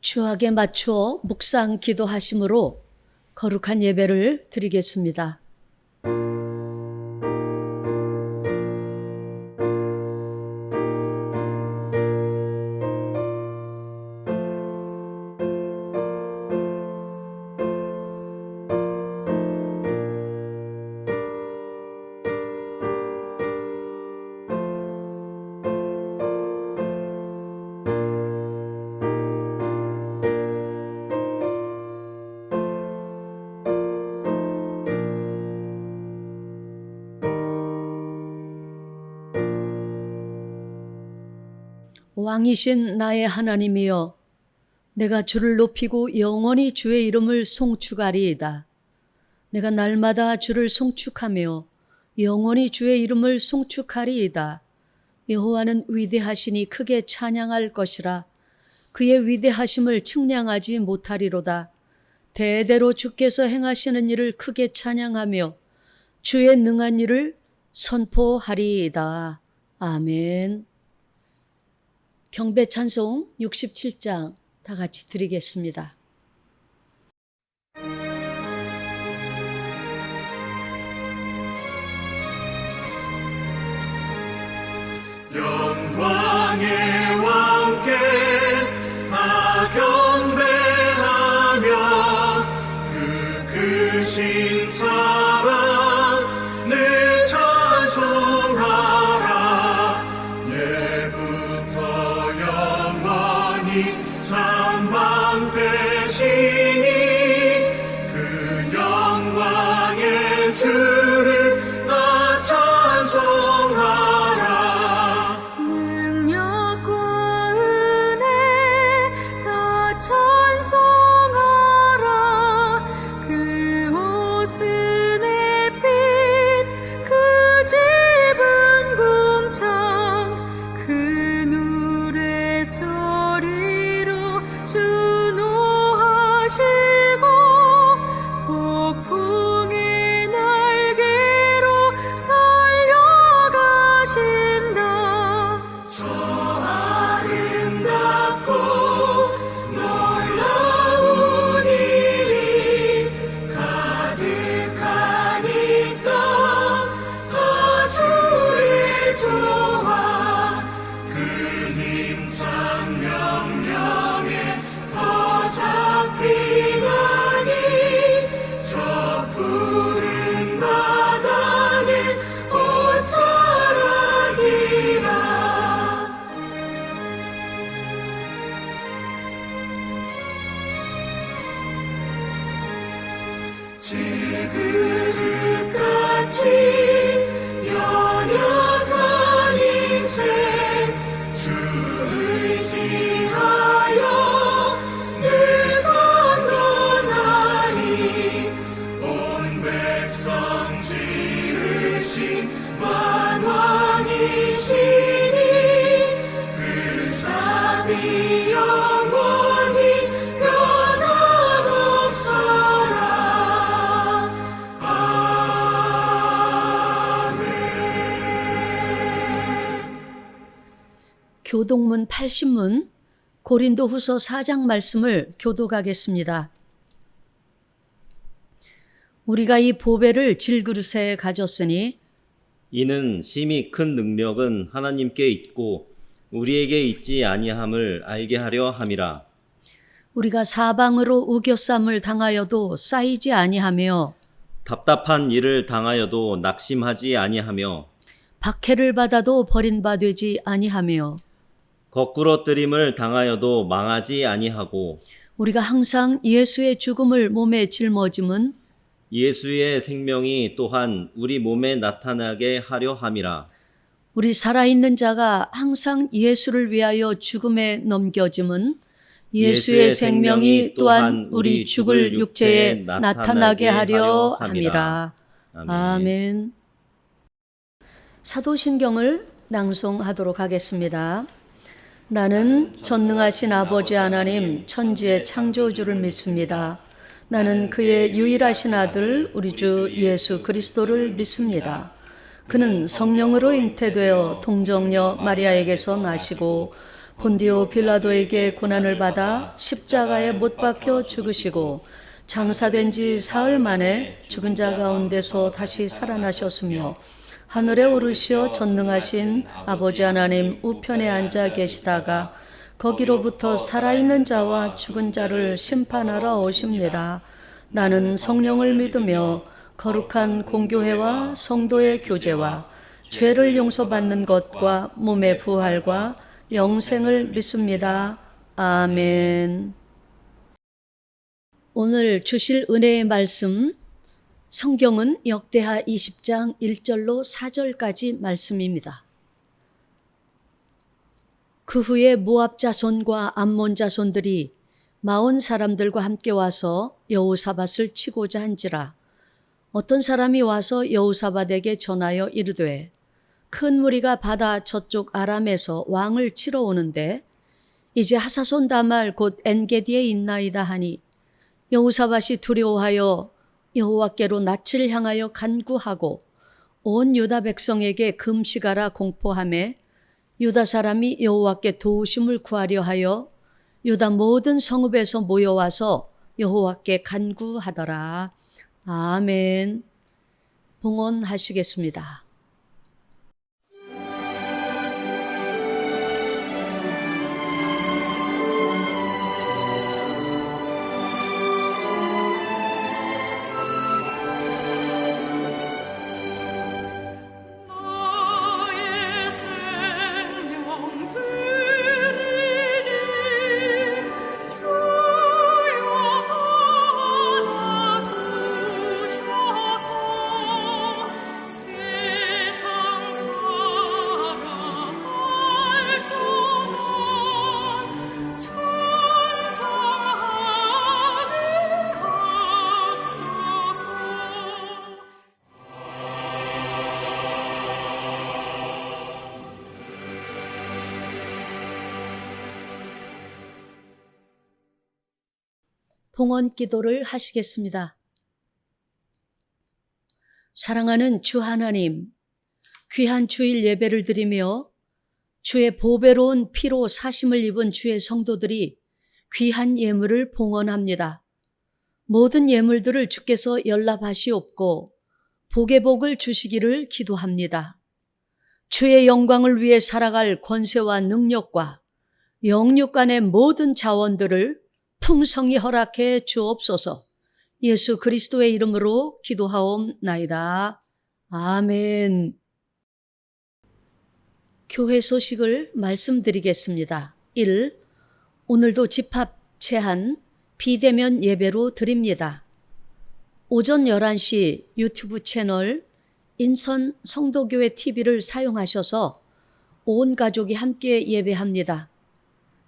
주악에 맞추어 묵상 기도하심으로 거룩한 예배를 드리겠습니다. 왕이신 나의 하나님이여, 내가 주를 높이고 영원히 주의 이름을 송축하리이다. 내가 날마다 주를 송축하며 영원히 주의 이름을 송축하리이다. 여호와는 위대하시니 크게 찬양할 것이라. 그의 위대하심을 측량하지 못하리로다. 대대로 주께서 행하시는 일을 크게 찬양하며 주의 능한 일을 선포하리이다. 아멘. 경배 찬송 67장 다 같이 드리겠습니다. 영광의 왕께 다 경배하며 그 크신 사랑 늘 찬송하라. 예부터 영원히 삼방 빼시니 그 영광의 주를 다 찬송하라. 질그릇같이 연약한 인생 주 의지하여 늘 강건하니 온 백성 지으신 만왕이시니 그 자비 영원히 변함없어라. 교독문 80문 고린도후서 4장 말씀을 교독하겠습니다. 우리가 이 보배를 질그릇에 가졌으니 이는 심히 큰 능력은 하나님께 있고 우리에게 있지 아니함을 알게 하려 함이라. 우리가 사방으로 우겨쌈을 당하여도 쌓이지 아니하며 답답한 일을 당하여도 낙심하지 아니하며 박해를 받아도 버림받지 아니하며 거꾸러뜨림을 당하여도 망하지 아니하고 우리가 항상 예수의 죽음을 몸에 짊어짐은 예수의 생명이 또한 우리 몸에 나타나게 하려 함이라. 우리 살아있는 자가 항상 예수를 위하여 죽음에 넘겨짐은 예수의 생명이 또한 우리 죽을 육체에 나타나게 하려 함이라. 아멘. 사도신경을 낭송하도록 하겠습니다. 나는 전능하신 아버지 하나님 천지의 창조주를 믿습니다. 나는 그의 유일하신 아들 우리 주 예수 그리스도를 믿습니다. 그는 성령으로 잉태되어 동정녀 마리아에게서 나시고 본디오 빌라도에게 고난을 받아 십자가에 못 박혀 죽으시고 장사된 지 사흘 만에 죽은 자 가운데서 다시 살아나셨으며 하늘에 오르시어 전능하신 아버지 하나님 우편에 앉아 계시다가 거기로부터 살아있는 자와 죽은 자를 심판하러 오십니다. 나는 성령을 믿으며 거룩한 공교회와 성도의 교제와 죄를 용서받는 것과 몸의 부활과 영생을 믿습니다. 아멘. 오늘 주실 은혜의 말씀, 성경은 역대하 20장 1절로 4절까지 말씀입니다. 그 후에 모압 자손과 암몬 자손들이 마온 사람들과 함께 와서 여호사밧을 치고자 한지라. 어떤 사람이 와서 여호사밧에게 전하여 이르되 큰 무리가 바다 저쪽 아람에서 왕을 치러 오는데 이제 하사손 다말 곧 엔게디에 있나이다 하니 여호사밧이 두려워하여 여호와께로 낯을 향하여 간구하고 온 유다 백성에게 금식하라 공포하매 유다 사람이 여호와께 도우심을 구하려 하여 유다 모든 성읍에서 모여와서 여호와께 간구하더라. 아멘. 봉헌하시겠습니다. 나의 생명 드리니 주여 받아주셔서 세상 살아갈 동안 찬송하게 하옵소서. 봉헌 기도를 하시겠습니다. 사랑하는 주 하나님, 귀한 주일 예배를 드리며 주의 보배로운 피로 사심을 입은 주의 성도들이 귀한 예물을 봉헌합니다. 모든 예물들을 주께서 연락하시옵고 복의 복을 주시기를 기도합니다. 주의 영광을 위해 살아갈 권세와 능력과 영육 간의 모든 자원들을 풍성히 허락해 주옵소서. 예수 그리스도의 이름으로 기도하옵나이다. 아멘. 교회 소식을 말씀드리겠습니다. 1. 오늘도 집합 제한 비대면 예배로 드립니다. 오전 11시 유튜브 채널 인선 성도교회 TV를 사용하셔서 온 가족이 함께 예배합니다.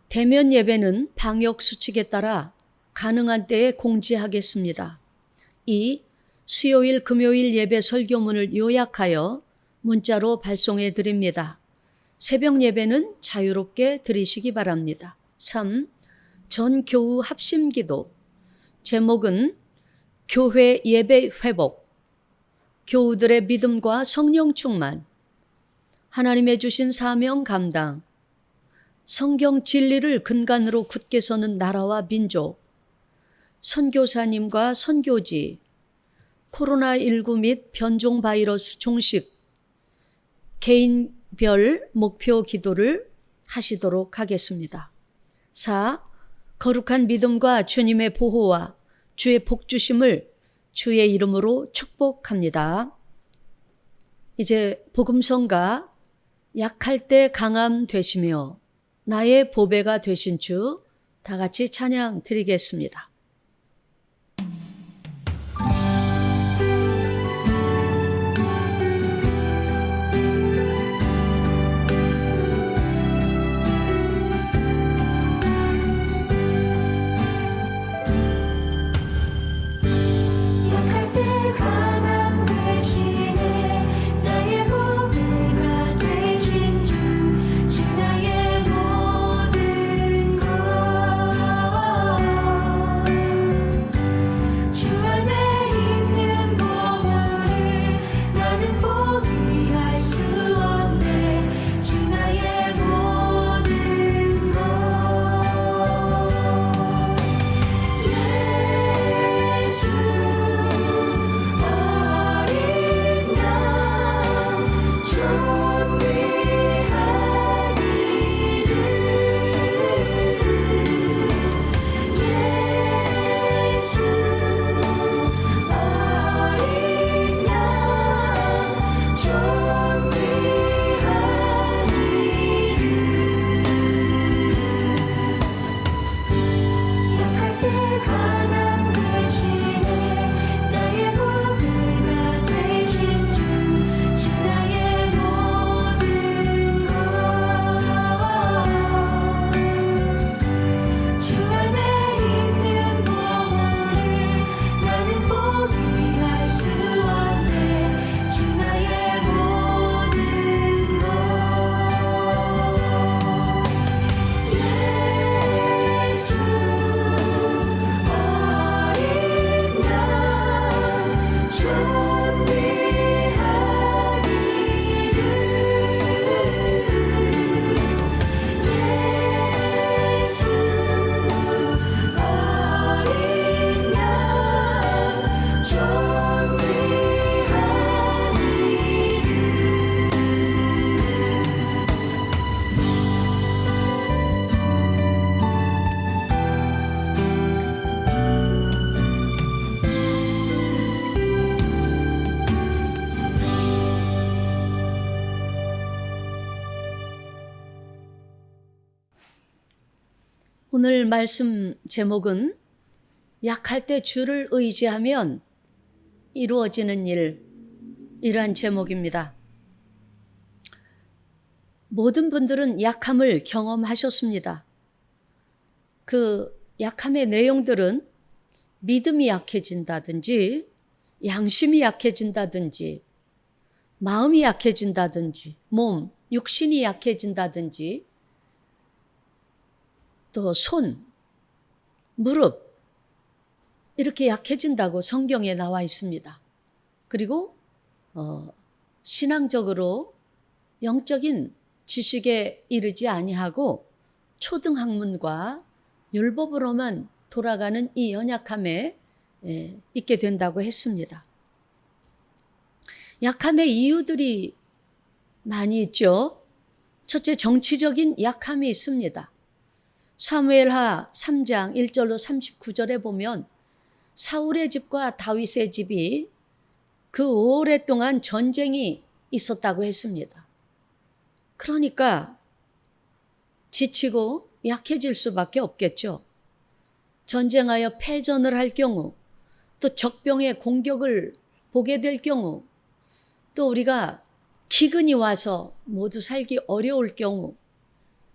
대면 예배는 방역 수칙에 따라 가능한 때에 공지하겠습니다. 2. 수요일 금요일 예배 설교문을 요약하여 문자로 발송해 드립니다. 새벽 예배는 자유롭게 드리시기 바랍니다. 3. 전교우 합심기도. 제목은 교회 예배 회복, 교우들의 믿음과 성령 충만, 하나님의 주신 사명 감당, 성경 진리를 근간으로 굳게 서는 나라와 민족, 선교사님과 선교지, 코로나19 및 변종 바이러스 종식, 개인별 목표 기도를 하시도록 하겠습니다. 4. 거룩한 믿음과 주님의 보호와 주의 복주심을 주의 이름으로 축복합니다. 이제 복음성가 약할 때 강함 되시며 나의 보배가 되신 주 다 같이 찬양 드리겠습니다. 약할 때 강함 되시네 나의 보배가 되신 주 나의 모든 것 오늘 말씀 제목은 약할 때 주를 의지하면 이루어지는 이러한 제목입니다. 모든 분들은 약함을 경험하셨습니다. 그 약함의 내용들은 믿음이 약해진다든지, 양심이 약해진다든지, 마음이 약해진다든지, 육신이 약해진다든지, 또 손, 무릎 이렇게 약해진다고 성경에 나와 있습니다. 그리고 신앙적으로 영적인 지식에 이르지 아니하고 초등학문과 율법으로만 돌아가는 이 연약함에 있게 된다고 했습니다. 약함의 이유들이 많이 있죠. 첫째, 정치적인 약함이 있습니다. 사무엘하 3장 1절로 39절에 보면 사울의 집과 다윗의 집이 그 오랫동안 전쟁이 있었다고 했습니다. 그러니까 지치고 약해질 수밖에 없겠죠. 전쟁하여 패전을 할 경우, 또 적병의 공격을 보게 될 경우, 또 우리가 기근이 와서 모두 살기 어려울 경우,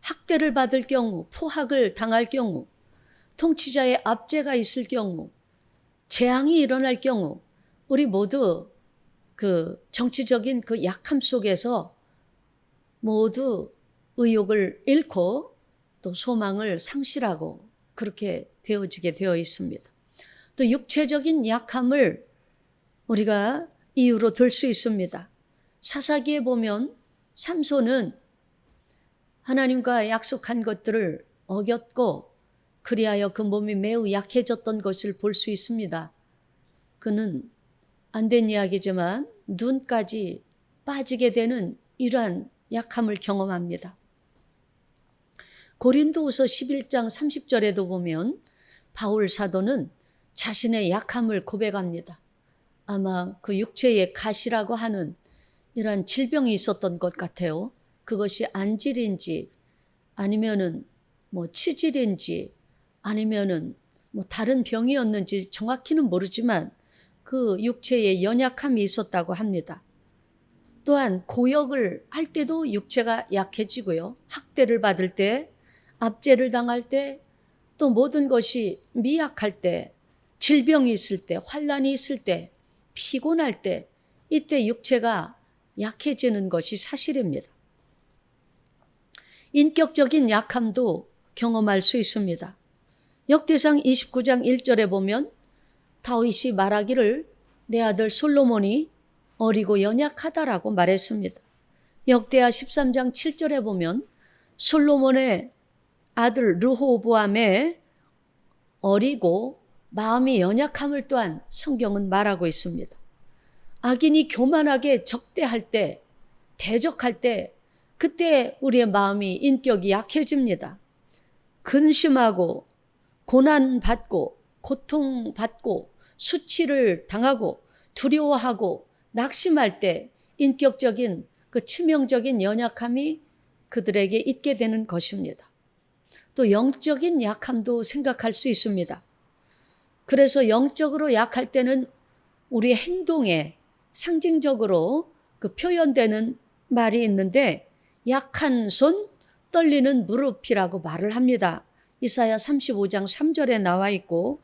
학대를 받을 경우, 포학을 당할 경우, 통치자의 압제가 있을 경우, 재앙이 일어날 경우, 우리 모두 그 정치적인 그 약함 속에서 모두 의욕을 잃고 또 소망을 상실하고 그렇게 되어지게 되어 있습니다. 또 육체적인 약함을 우리가 이유로 들 수 있습니다. 사사기에 보면 삼손은 하나님과 약속한 것들을 어겼고 그리하여 그 몸이 매우 약해졌던 것을 볼 수 있습니다. 그는 안 된 이야기지만 눈까지 빠지게 되는 이러한 약함을 경험합니다. 고린도후서 11장 30절에도 보면 바울 사도는 자신의 약함을 고백합니다. 아마 그 육체의 가시라고 하는 이러한 질병이 있었던 것 같아요. 그것이 안질인지 아니면은 치질인지 아니면은 다른 병이었는지 정확히는 모르지만 그 육체에 연약함이 있었다고 합니다. 또한 고역을 할 때도 육체가 약해지고요. 학대를 받을 때, 압제를 당할 때, 또 모든 것이 미약할 때, 질병이 있을 때, 환난이 있을 때, 피곤할 때, 이때 육체가 약해지는 것이 사실입니다. 인격적인 약함도 경험할 수 있습니다. 역대상 29장 1절에 보면 다윗이 말하기를 내 아들 솔로몬이 어리고 연약하다라고 말했습니다. 역대하 13장 7절에 보면 솔로몬의 아들 르호보암의 어리고 마음이 연약함을 또한 성경은 말하고 있습니다. 악인이 교만하게 적대할 때, 대적할 때 그때 우리의 마음이 인격이 약해집니다. 근심하고 고난받고 고통받고 수치를 당하고 두려워하고 낙심할 때 인격적인 그 치명적인 연약함이 그들에게 있게 되는 것입니다. 또 영적인 약함도 생각할 수 있습니다. 그래서 영적으로 약할 때는 우리 행동에 상징적으로 그 표현되는 말이 있는데 약한 손, 떨리는 무릎이라고 말을 합니다. 이사야 35장 3절에 나와 있고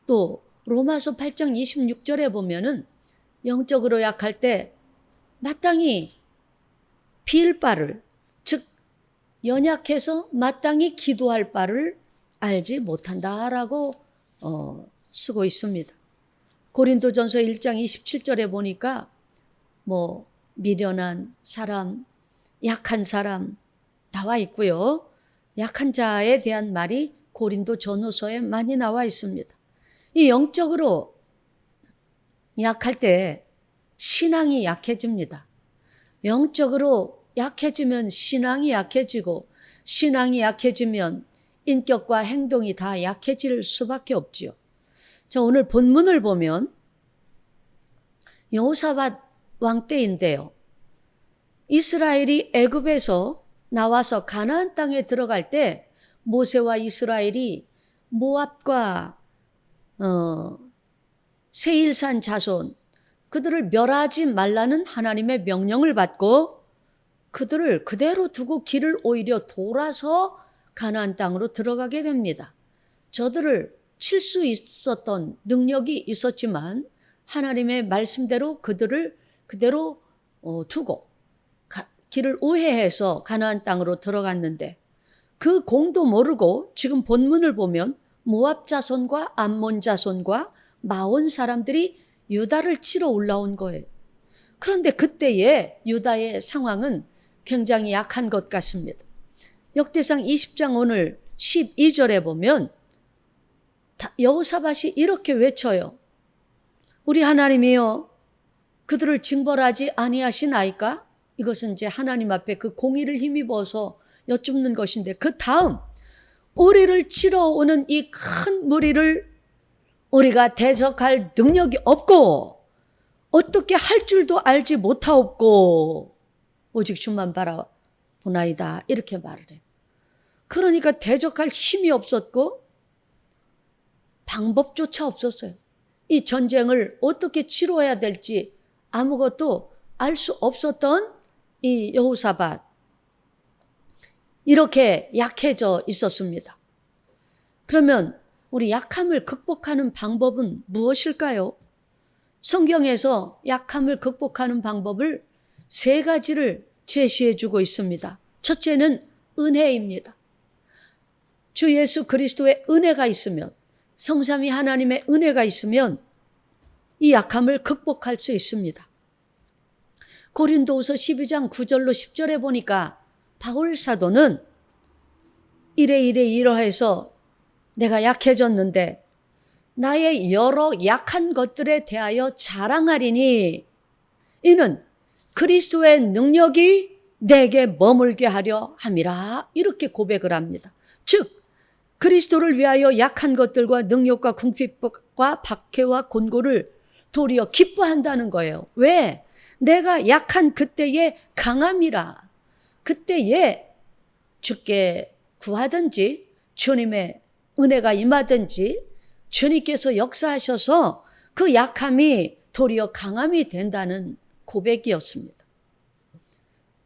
또 로마서 8장 26절에 보면은 영적으로 약할 때 마땅히 빌 바를, 즉 연약해서 마땅히 기도할 바를 알지 못한다라고 쓰고 있습니다. 고린도전서 1장 27절에 보니까 미련한 사람, 약한 사람 나와 있고요. 약한 자에 대한 말이 고린도 전후서에 많이 나와 있습니다. 이 영적으로 약할 때 신앙이 약해집니다. 영적으로 약해지면 신앙이 약해지고 신앙이 약해지면 인격과 행동이 다 약해질 수밖에 없지요. 자, 오늘 본문을 보면 여호사밧 왕 때인데요. 이스라엘이 애굽에서 나와서 가나안 땅에 들어갈 때 모세와 이스라엘이 모압과 세일산 자손, 그들을 멸하지 말라는 하나님의 명령을 받고 그들을 그대로 두고 길을 오히려 돌아서 가나안 땅으로 들어가게 됩니다. 저들을 칠 수 있었던 능력이 있었지만 하나님의 말씀대로 그들을 그대로 두고 길을 우회해서 가나안 땅으로 들어갔는데 그 공도 모르고 지금 본문을 보면 모압 자손과 암몬 자손과 마온 사람들이 유다를 치러 올라온 거예요. 그런데 그때의 유다의 상황은 굉장히 약한 것 같습니다. 역대상 20장 오늘 12절에 보면 여호사밧이 이렇게 외쳐요. 우리 하나님이여 그들을 징벌하지 아니하시나이까? 이것은 이제 하나님 앞에 그 공의를 힘입어서 여쭙는 것인데 그 다음 우리를 치러 오는 이 큰 무리를 우리가 대적할 능력이 없고 어떻게 할 줄도 알지 못하옵고 오직 주만 바라보나이다 이렇게 말을 해요. 그러니까 대적할 힘이 없었고 방법조차 없었어요. 이 전쟁을 어떻게 치러야 될지 아무것도 알 수 없었던 이 여호사밧, 이렇게 약해져 있었습니다. 그러면 우리 약함을 극복하는 방법은 무엇일까요? 성경에서 약함을 극복하는 방법을 3가지를 제시해 주고 있습니다. 첫째는 은혜입니다. 주 예수 그리스도의 은혜가 있으면, 성삼위 하나님의 은혜가 있으면 이 약함을 극복할 수 있습니다. 고린도후서 12장 9절로 10절에 보니까 바울 사도는 이러해서 내가 약해졌는데 나의 여러 약한 것들에 대하여 자랑하리니 이는 그리스도의 능력이 내게 머물게 하려 함이라 이렇게 고백을 합니다. 즉 그리스도를 위하여 약한 것들과 능력과 궁핍과 박해와 곤고를 도리어 기뻐한다는 거예요. 왜? 내가 약한 그때의 강함이라. 그때에 주께 구하든지 주님의 은혜가 임하든지 주님께서 역사하셔서 그 약함이 도리어 강함이 된다는 고백이었습니다.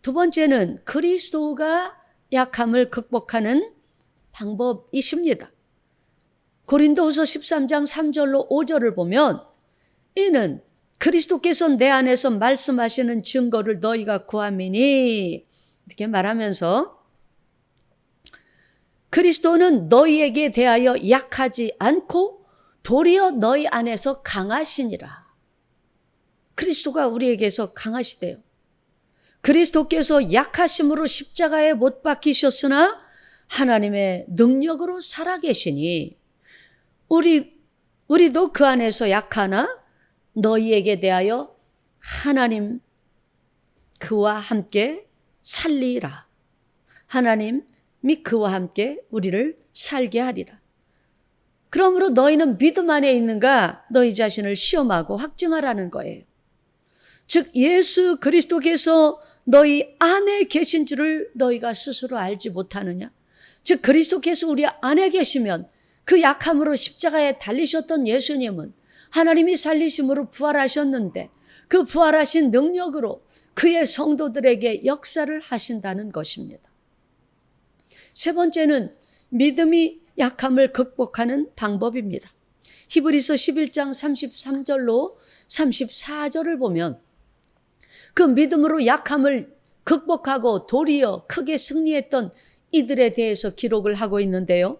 두 번째는 그리스도가 약함을 극복하는 방법이십니다. 고린도후서 13장 3절로 5절을 보면 이는 그리스도께서 내 안에서 말씀하시는 증거를 너희가 구함이니 이렇게 말하면서 그리스도는 너희에게 대하여 약하지 않고 도리어 너희 안에서 강하시니라. 그리스도가 우리에게서 강하시대요. 그리스도께서 약하심으로 십자가에 못 박히셨으나 하나님의 능력으로 살아계시니 우리도 그 안에서 약하나 너희에게 대하여 하나님 그와 함께 살리라. 하나님이 그와 함께 우리를 살게 하리라. 그러므로 너희는 믿음 안에 있는가 너희 자신을 시험하고 확증하라는 거예요. 즉 예수 그리스도께서 너희 안에 계신 줄을 너희가 스스로 알지 못하느냐. 즉 그리스도께서 우리 안에 계시면 그 약함으로 십자가에 달리셨던 예수님은 하나님이 살리심으로 부활하셨는데 그 부활하신 능력으로 그의 성도들에게 역사를 하신다는 것입니다. 세 번째는 믿음이 약함을 극복하는 방법입니다. 히브리서 11장 33절로 34절을 보면 그 믿음으로 약함을 극복하고 도리어 크게 승리했던 이들에 대해서 기록을 하고 있는데요.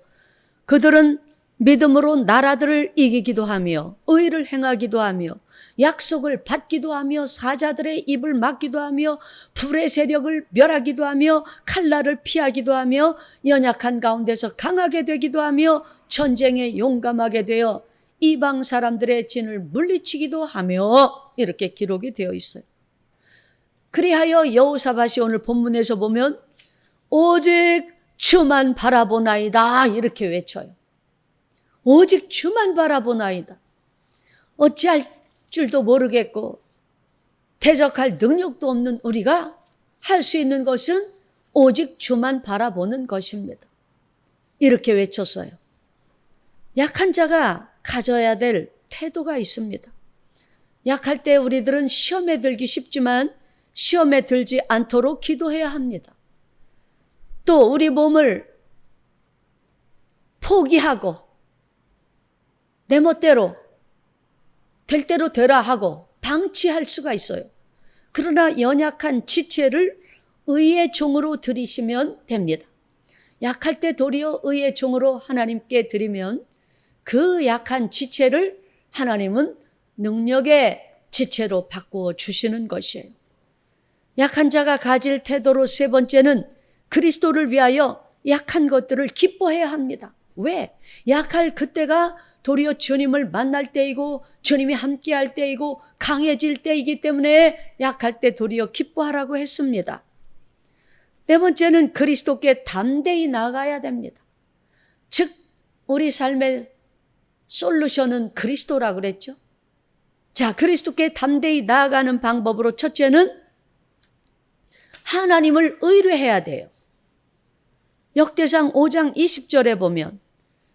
그들은 믿음으로 나라들을 이기기도 하며 의를 행하기도 하며 약속을 받기도 하며 사자들의 입을 막기도 하며 불의 세력을 멸하기도 하며 칼날을 피하기도 하며 연약한 가운데서 강하게 되기도 하며 전쟁에 용감하게 되어 이방 사람들의 진을 물리치기도 하며 이렇게 기록이 되어 있어요. 그리하여 여호사밧이 오늘 본문에서 보면 오직 주만 바라보나이다 이렇게 외쳐요. 오직 주만 바라보나이다. 어찌할 줄도 모르겠고 대적할 능력도 없는 우리가 할 수 있는 것은 오직 주만 바라보는 것입니다. 이렇게 외쳤어요. 약한 자가 가져야 될 태도가 있습니다. 약할 때 우리들은 시험에 들기 쉽지만 시험에 들지 않도록 기도해야 합니다. 또 우리 몸을 포기하고 내 멋대로 될 대로 되라 하고 방치할 수가 있어요. 그러나 연약한 지체를 의의 종으로 드리시면 됩니다. 약할 때 도리어 의의 종으로 하나님께 드리면 그 약한 지체를 하나님은 능력의 지체로 바꾸어 주시는 것이에요. 약한 자가 가질 태도로 세 번째는 그리스도를 위하여 약한 것들을 기뻐해야 합니다. 왜? 약할 그때가 도리어 주님을 만날 때이고 주님이 함께할 때이고 강해질 때이기 때문에 약할 때 도리어 기뻐하라고 했습니다. 네 번째는 그리스도께 담대히 나아가야 됩니다. 즉 우리 삶의 솔루션은 그리스도라고 그랬죠. 자, 그리스도께 담대히 나아가는 방법으로 첫째는 하나님을 의뢰해야 돼요. 역대상 5장 20절에 보면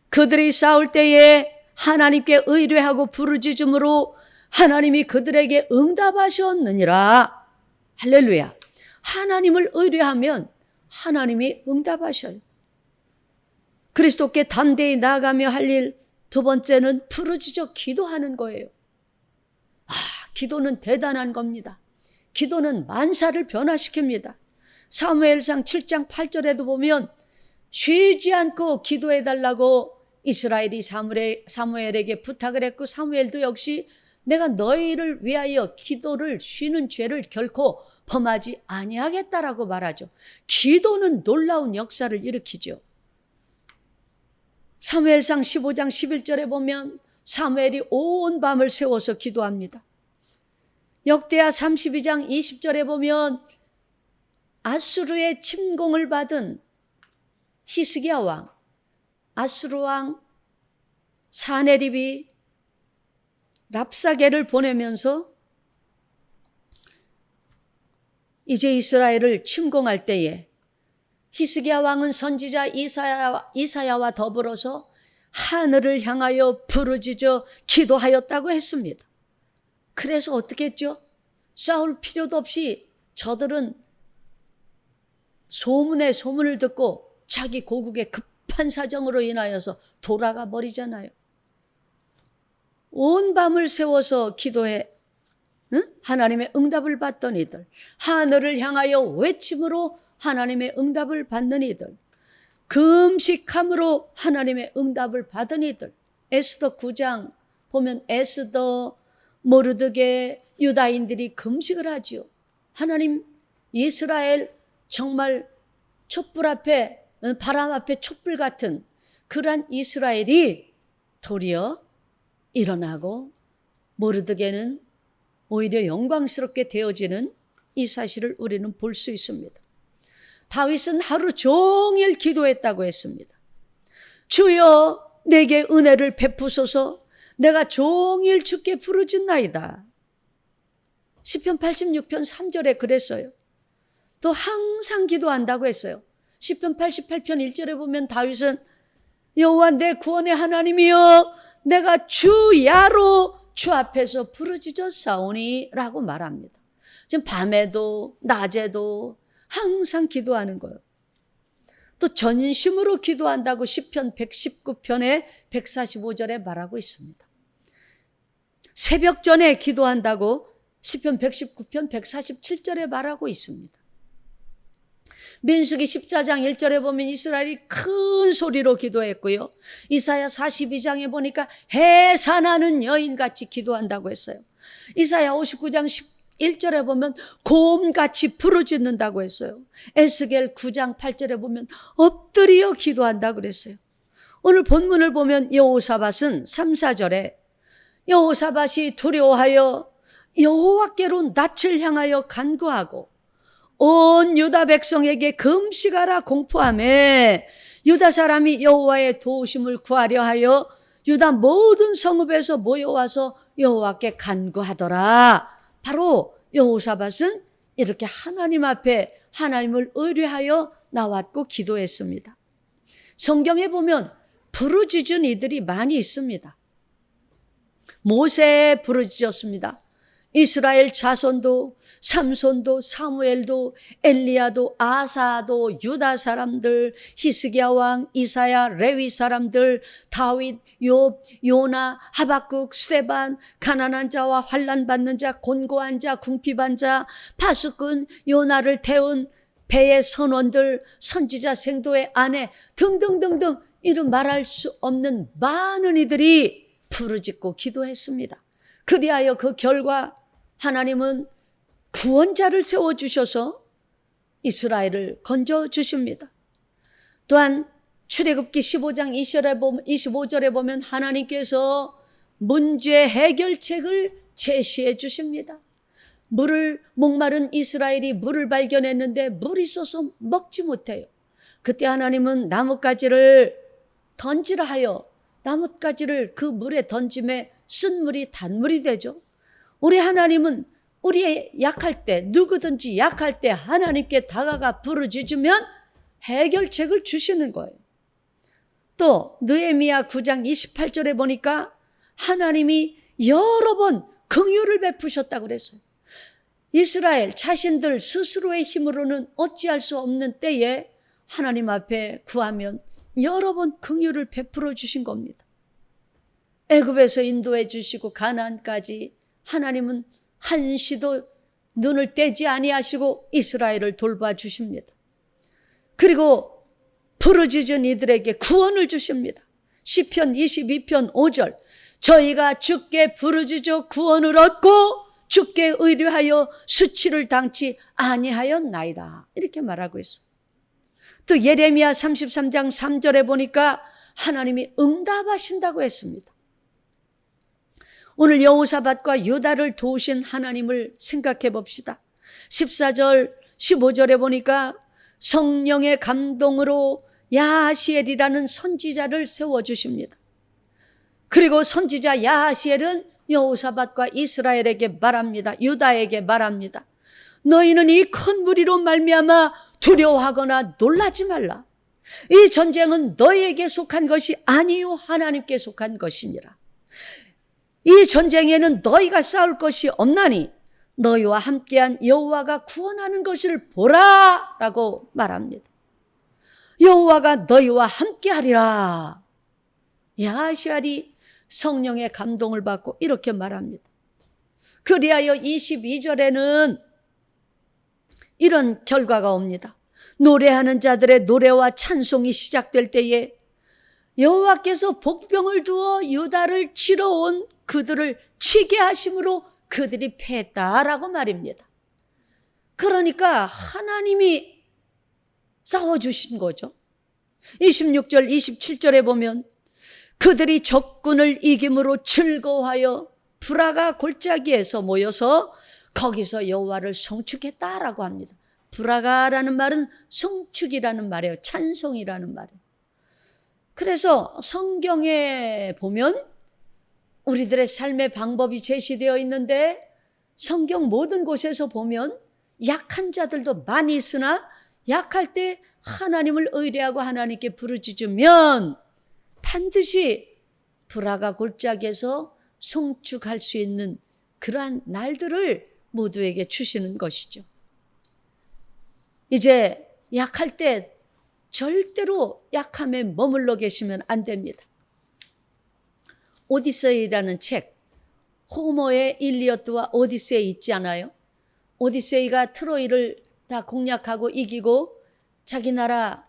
그들이 싸울 때에 하나님께 의뢰하고 부르짖음으로 하나님이 그들에게 응답하셨느니라. 할렐루야. 하나님을 의뢰하면 하나님이 응답하셔요. 그리스도께 담대히 나아가며 할 일 두 번째는 부르짖어 기도하는 거예요. 기도는 대단한 겁니다. 기도는 만사를 변화시킵니다. 사무엘상 7장 8절에도 보면 쉬지 않고 기도해달라고 이스라엘이 사무엘에게 부탁을 했고 사무엘도 역시 내가 너희를 위하여 기도를 쉬는 죄를 결코 범하지 아니하겠다라고 말하죠. 기도는 놀라운 역사를 일으키죠. 사무엘상 15장 11절에 보면 사무엘이 온 밤을 새워서 기도합니다. 역대하 32장 20절에 보면 아수르의 침공을 받은 히스기야 왕, 아수르 왕 사네립이 랍사게를 보내면서 이제 이스라엘을 침공할 때에 히스기야 왕은 선지자 이사야와 더불어서 하늘을 향하여 부르짖어 기도하였다고 했습니다. 그래서 어떻게 했죠? 싸울 필요도 없이 저들은 소문을 듣고 자기 고국의 급한 사정으로 인하여서 돌아가 버리잖아요. 온 밤을 새워서 기도해 하나님의 응답을 받던 이들, 하늘을 향하여 외침으로 하나님의 응답을 받는 이들, 금식함으로 하나님의 응답을 받은 이들. 에스더 9장 보면 에스더, 모르드게, 유다인들이 금식을 하지요. 하나님, 이스라엘 정말 촛불 앞에, 바람 앞에 촛불 같은 그러한 이스라엘이 도리어 일어나고 모르드게는 오히려 영광스럽게 되어지는 이 사실을 우리는 볼 수 있습니다. 다윗은 하루 종일 기도했다고 했습니다. 주여 내게 은혜를 베푸소서 내가 종일 주께 부르짖나이다. 시편 86편 3절에 그랬어요. 또 항상 기도한다고 했어요. 시편 88편 1절에 보면 다윗은 여호와 내 구원의 하나님이여 내가 주야로 주 앞에서 부르짖었사오니 라고 말합니다. 지금 밤에도 낮에도 항상 기도하는 거예요. 또 전심으로 기도한다고 시편 119편에 145절에 말하고 있습니다. 새벽 전에 기도한다고 시편 119편 147절에 말하고 있습니다. 민수기 14장 1절에 보면 이스라엘이 큰 소리로 기도했고요. 이사야 42장에 보니까 해산하는 여인같이 기도한다고 했어요. 이사야 59장 1절에 보면 곰같이 부르짖는다고 했어요. 에스겔 9장 8절에 보면 엎드려 기도한다고 그랬어요. 오늘 본문을 보면 여호사밧은 3, 4절에 여호사밧이 두려워하여 여호와께로 낯을 향하여 간구하고 온 유다 백성에게 금식하라 공포하며 유다 사람이 여호와의 도우심을 구하려 하여 유다 모든 성읍에서 모여와서 여호와께 간구하더라. 바로 여호사밧은 이렇게 하나님 앞에 하나님을 의뢰하여 나왔고 기도했습니다. 성경에 보면 부르짖은 이들이 많이 있습니다. 모세 부르짖었습니다. 이스라엘 자손도, 삼손도, 사무엘도, 엘리야도, 아사도, 유다 사람들, 히스기야 왕, 이사야, 레위 사람들, 다윗, 욥, 요나, 하박국, 스데반, 가난한 자와 환난 받는 자, 곤고한 자, 궁핍한 자, 파수꾼, 요나를 태운 배의 선원들, 선지자 생도의 아내 등등등등 이런 말할 수 없는 많은 이들이 부르짖고 기도했습니다. 그리하여 그 결과 하나님은 구원자를 세워주셔서 이스라엘을 건져주십니다. 또한 출애굽기 15장 25절에 보면 하나님께서 문제 해결책을 제시해 주십니다. 목마른 이스라엘이 물을 발견했는데 물이 있어서 먹지 못해요. 그때 하나님은 나뭇가지를 던지라 하여 나뭇가지를 그 물에 던짐에 쓴 물이 단물이 되죠. 우리 하나님은 우리의 약할 때, 누구든지 약할 때 하나님께 다가가 부르짖으면 해결책을 주시는 거예요. 또 느헤미야 9장 28절에 보니까 하나님이 여러 번 긍휼을 베푸셨다고 그랬어요. 이스라엘 자신들 스스로의 힘으로는 어찌할 수 없는 때에 하나님 앞에 구하면 여러 번 긍휼을 베풀어 주신 겁니다. 애굽에서 인도해 주시고 가나안까지 하나님은 한시도 눈을 떼지 아니하시고 이스라엘을 돌봐 주십니다. 그리고 부르짖은 이들에게 구원을 주십니다. 시편 22편 5절 저희가 주께 부르짖어 구원을 얻고 주께 의뢰하여 수치를 당치 아니하였나이다. 이렇게 말하고 있어요. 또 예레미야 33장 3절에 보니까 하나님이 응답하신다고 했습니다. 오늘 여호사밧과 유다를 도우신 하나님을 생각해 봅시다. 14절 15절에 보니까 성령의 감동으로 야하시엘이라는 선지자를 세워주십니다. 그리고 선지자 야하시엘은 여호사밧과 이스라엘에게 말합니다. 유다에게 말합니다. 너희는 이 큰 무리로 말미암아 두려워하거나 놀라지 말라. 이 전쟁은 너희에게 속한 것이 아니요 하나님께 속한 것이니라. 이 전쟁에는 너희가 싸울 것이 없나니 너희와 함께한 여호와가 구원하는 것을 보라 라고 말합니다. 여호와가 너희와 함께하리라. 야하시엘이 성령의 감동을 받고 이렇게 말합니다. 그리하여 22절에는 이런 결과가 옵니다. 노래하는 자들의 노래와 찬송이 시작될 때에 여호와께서 복병을 두어 유다를 치러 온 그들을 치게 하심으로 그들이 패했다라고 말입니다. 그러니까 하나님이 싸워주신 거죠. 26절 27절에 보면 그들이 적군을 이김으로 즐거워하여 브라가 골짜기에서 모여서 거기서 여호와를 송축했다라고 합니다. 브라가라는 말은 송축이라는 말이에요. 찬송이라는 말이에요. 그래서 성경에 보면 우리들의 삶의 방법이 제시되어 있는데 성경 모든 곳에서 보면 약한 자들도 많이 있으나 약할 때 하나님을 의뢰하고 하나님께 부르짖으면 반드시 브라가 골짜기에서 송축할 수 있는 그러한 날들을 모두에게 주시는 것이죠. 이제 약할 때 절대로 약함에 머물러 계시면 안 됩니다. 오디세이라는 책, 호모의 일리어트와 오디세이 있지 않아요? 오디세이가 트로이를 다 공략하고 이기고 자기 나라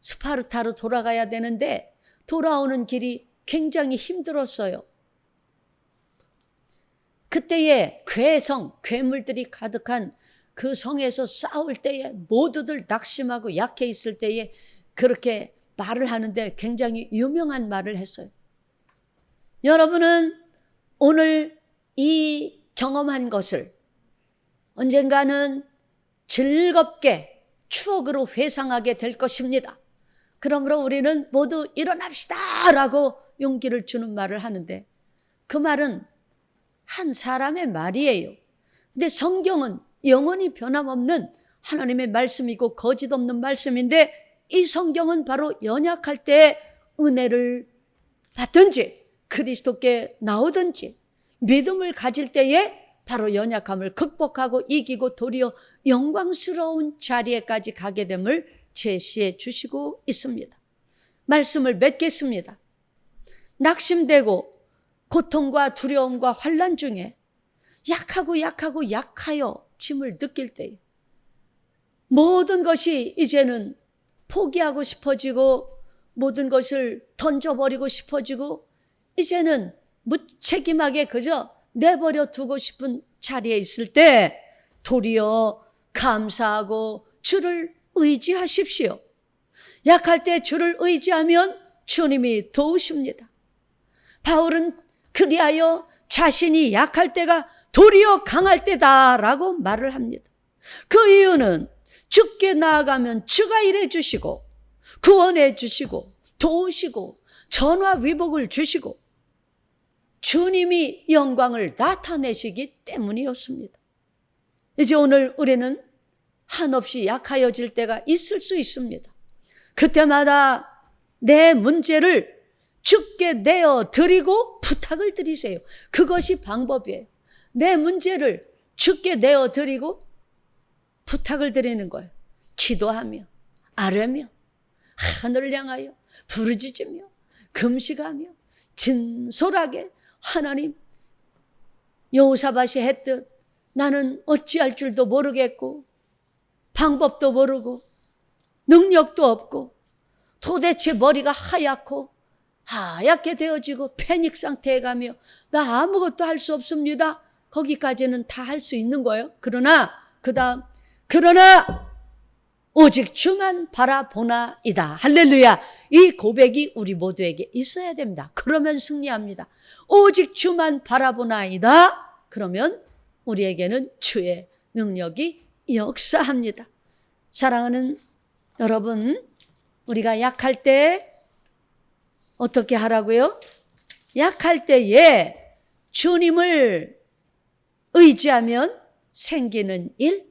스파르타로 돌아가야 되는데 돌아오는 길이 굉장히 힘들었어요. 그때에 괴물들이 가득한 그 성에서 싸울 때에 모두들 낙심하고 약해 있을 때에 그렇게 말을 하는데 굉장히 유명한 말을 했어요. 여러분은 오늘 이 경험한 것을 언젠가는 즐겁게 추억으로 회상하게 될 것입니다. 그러므로 우리는 모두 일어납시다 라고 용기를 주는 말을 하는데 그 말은 한 사람의 말이에요. 근데 성경은 영원히 변함없는 하나님의 말씀이고 거짓 없는 말씀인데 이 성경은 바로 연약할 때 은혜를 받든지 그리스도께 나오든지 믿음을 가질 때에 바로 연약함을 극복하고 이기고 도리어 영광스러운 자리에까지 가게 됨을 제시해 주시고 있습니다. 말씀을 맺겠습니다. 낙심되고 고통과 두려움과 환난 중에 약하여 짐을 느낄 때에 모든 것이 이제는 포기하고 싶어지고 모든 것을 던져버리고 싶어지고 이제는 무책임하게 그저 내버려 두고 싶은 자리에 있을 때 도리어 감사하고 주를 의지하십시오. 약할 때 주를 의지하면 주님이 도우십니다. 바울은 그리하여 자신이 약할 때가 도리어 강할 때다라고 말을 합니다. 그 이유는 주께 나아가면 주가 일해 주시고 구원해 주시고 도우시고 전화위복을 주시고 주님이 영광을 나타내시기 때문이었습니다. 이제 오늘 우리는 한없이 약하여질 때가 있을 수 있습니다. 그때마다 내 문제를 주께 내어드리고 부탁을 드리세요. 그것이 방법이에요. 내 문제를 주께 내어드리고 부탁을 드리는 거예요. 기도하며 아뢰며 하늘을 향하여 부르짖으며 금식하며 진솔하게 하나님, 여호사밧이 했듯 나는 어찌할 줄도 모르겠고 방법도 모르고 능력도 없고 도대체 머리가 하얗게 되어지고 패닉 상태에 가며 나 아무것도 할 수 없습니다. 거기까지는 다 할 수 있는 거예요. 그러나 오직 주만 바라보나이다. 할렐루야. 이 고백이 우리 모두에게 있어야 됩니다. 그러면 승리합니다. 오직 주만 바라보나이다. 그러면 우리에게는 주의 능력이 역사합니다. 사랑하는 여러분, 우리가 약할 때 어떻게 하라고요? 약할 때에 주님을 의지하면 생기는 일,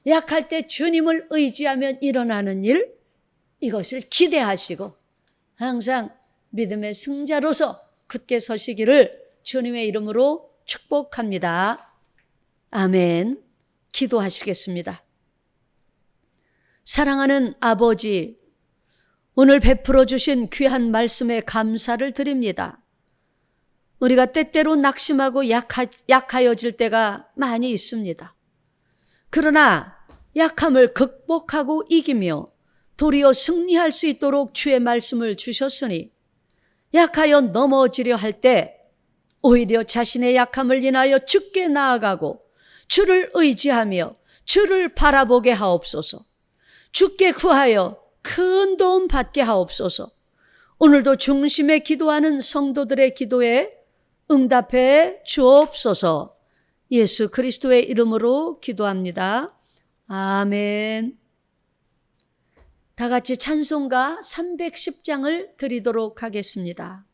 약할 때 주님을 의지하면 일어나는 일, 이것을 기대하시고 항상 믿음의 승자로서 굳게 서시기를 주님의 이름으로 축복합니다. 아멘. 기도하시겠습니다. 사랑하는 아버지, 오늘 베풀어 주신 귀한 말씀에 감사를 드립니다. 우리가 때때로 낙심하고 약하여질 때가 많이 있습니다. 그러나 약함을 극복하고 이기며 도리어 승리할 수 있도록 주의 말씀을 주셨으니 약하여 넘어지려 할 때 오히려 자신의 약함을 인하여 주께 나아가고 주를 의지하며 주를 바라보게 하옵소서. 주께 구하여 큰 도움 받게 하옵소서. 오늘도 중심에 기도하는 성도들의 기도에 응답해 주옵소서. 예수 그리스도의 이름으로 기도합니다. 아멘. 다 같이 찬송가 310장을 드리도록 하겠습니다.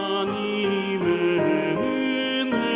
하나님의 은혜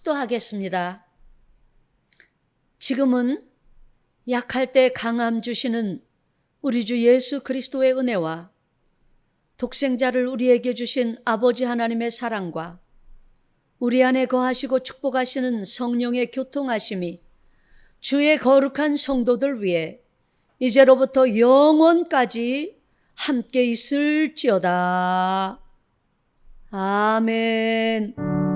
축도하겠습니다. 지금은 약할 때 강함 주시는 우리 주 예수 그리스도의 은혜와 독생자를 우리에게 주신 아버지 하나님의 사랑과 우리 안에 거하시고 축복하시는 성령의 교통하심이 주의 거룩한 성도들 위해 이제로부터 영원까지 함께 있을지어다. 아멘.